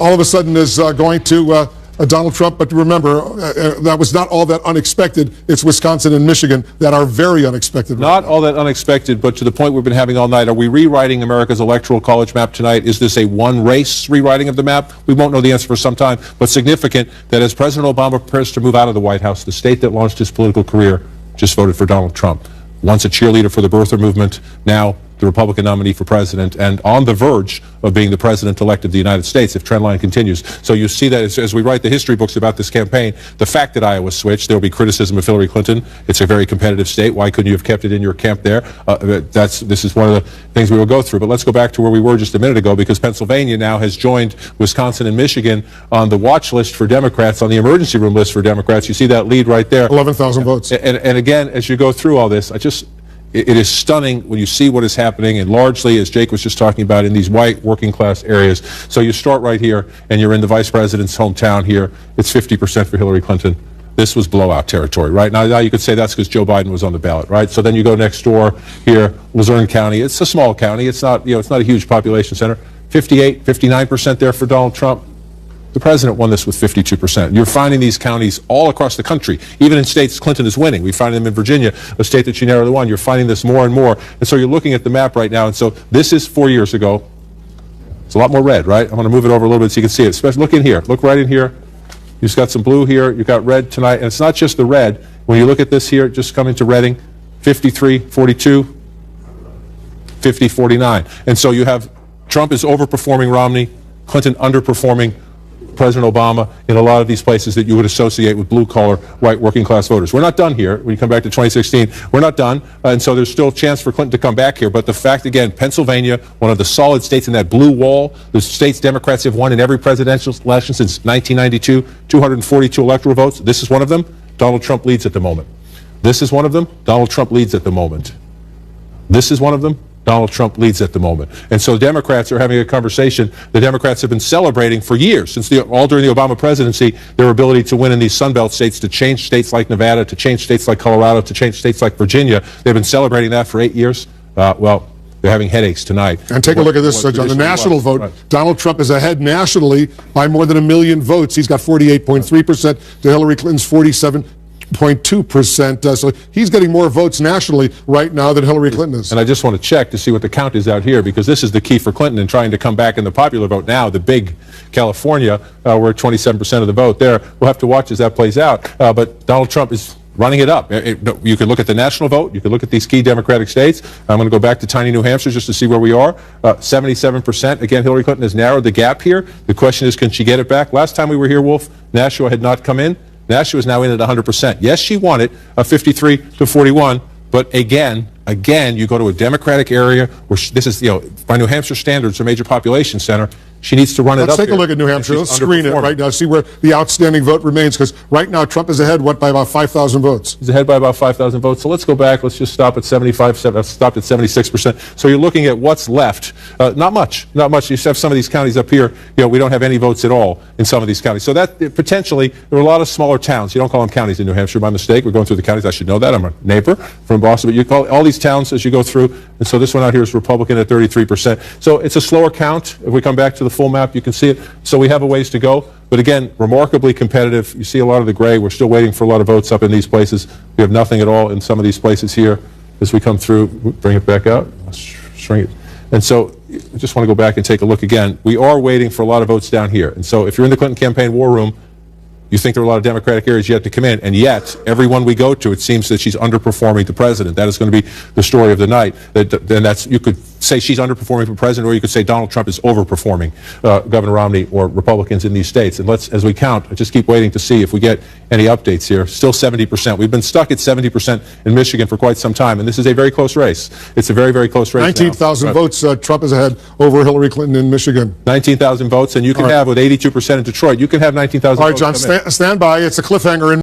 all of a sudden is going to Donald Trump. But remember, that was not all that unexpected. It's Wisconsin and Michigan that are very unexpected. Not all that unexpected, but to the point we've been having all night. Are we rewriting America's electoral college map tonight? Is this a one-race rewriting of the map? We won't know the answer for some time, but significant that as President Obama prepares to move out of the White House, the state that launched his political career just voted for Donald Trump. Once a cheerleader for the birther movement, now the Republican nominee for president, and on the verge of being the president-elect of the United States if trendline continues. So you see that as we write the history books about this campaign, the fact that Iowa switched, there will be criticism of Hillary Clinton. It's a very competitive state. Why couldn't you have kept it in your camp there? This is one of the things we will go through. But let's go back to where we were just a minute ago, because Pennsylvania now has joined Wisconsin and Michigan on the watch list for Democrats, on the emergency room list for Democrats. You see that lead right there. 11,000 votes. And again, as you go through all this, it is stunning when you see what is happening, and largely, as Jake was just talking about, in these white working class areas. So you start right here, and you're in the vice president's hometown here. It's 50% for Hillary Clinton. This was blowout territory, right? Now you could say that's because Joe Biden was on the ballot, right? So then you go next door here, Luzerne County. It's a small county. It's not, it's not a huge population center. 58, 59% there for Donald Trump. The president won this with 52%. You're finding these counties all across the country, even in states Clinton is winning. We find them in Virginia, a state that she narrowly won. You're finding this more and more. And so you're looking at the map right now. And so this is 4 years ago. It's a lot more red, right? I'm going to move it over a little bit so you can see it. Especially, look in here. Look right in here. You've just got some blue here. You've got red tonight. And it's not just the red. When you look at this here, just coming to Reading, 53-42, 50-49. And so you have Trump is overperforming Romney, Clinton underperforming President Obama in a lot of these places that you would associate with blue-collar, white working-class voters. We're not done here. When you come back to 2016, we're not done. And so there's still a chance for Clinton to come back here. But the fact, again, Pennsylvania, one of the solid states in that blue wall, the states Democrats have won in every presidential election since 1992, 242 electoral votes. This is one of them. Donald Trump leads at the moment. This is one of them. Donald Trump leads at the moment. This is one of them. Donald Trump leads at the moment. And so Democrats are having a conversation. The Democrats have been celebrating for years, since all during the Obama presidency, their ability to win in these Sunbelt states, to change states like Nevada, to change states like Colorado, to change states like Virginia. They've been celebrating that for 8 years. Well, they're having headaches tonight. And take a look at this, John. The national vote, right. Donald Trump is ahead nationally by more than 1 million votes. He's got 48.3% to Hillary Clinton's 47.2%. So he's getting more votes nationally right now than Hillary Clinton is. And I just want to check to see what the count is out here, because this is the key for Clinton in trying to come back in the popular vote now. The big California, we're at 27% of the vote there. We'll have to watch as that plays out. But Donald Trump is running it up. You could look at the national vote. You could look at these key Democratic states. I'm going to go back to tiny New Hampshire just to see where we are. 77%. Again, Hillary Clinton has narrowed the gap here. The question is, can she get it back? Last time we were here, Wolf, Nashua had not come in. Nashua is now in at 100%. Yes, she won it, 53-41, but again, you go to a Democratic area where this is, by New Hampshire standards, a major population center. She needs to run it up. Let's take a look at New Hampshire. Let's screen it right now. See where the outstanding vote remains, because right now Trump is ahead, by about 5,000 votes. He's ahead by about 5,000 votes. So let's go back. Let's just stop at 75. Stopped at 76%. So you're looking at what's left. Not much. Not much. You have some of these counties up here. We don't have any votes at all in some of these counties. So that potentially there are a lot of smaller towns. You don't call them counties in New Hampshire by mistake. We're going through the counties. I should know that. I'm a neighbor from Boston. But you call all these towns as you go through. And so this one out here is Republican at 33%. So it's a slower count. If we come back to the full map, you can see it. So we have a ways to go. But again, remarkably competitive. You see a lot of the gray. We're still waiting for a lot of votes up in these places. We have nothing at all in some of these places here as we come through. Bring it back out. Let's shrink it. And so I just want to go back and take a look again. We are waiting for a lot of votes down here. And so if you're in the Clinton campaign war room, you think there are a lot of Democratic areas yet to come in, and yet everyone we go to, it seems that she's underperforming the president. That is going to be the story of the night. You could say she's underperforming for president, or you could say Donald Trump is overperforming Governor Romney or Republicans in these states. And as we count, just keep waiting to see if we get any updates here. Still 70%. We've been stuck at 70% in Michigan for quite some time, and this is a very close race. It's a very, very close race. 19,000 votes. Trump is ahead over Hillary Clinton in Michigan. 19,000 votes, and you can have with 82% in Detroit. You can have 19,000 votes. All right, John, stand by. It's a cliffhanger in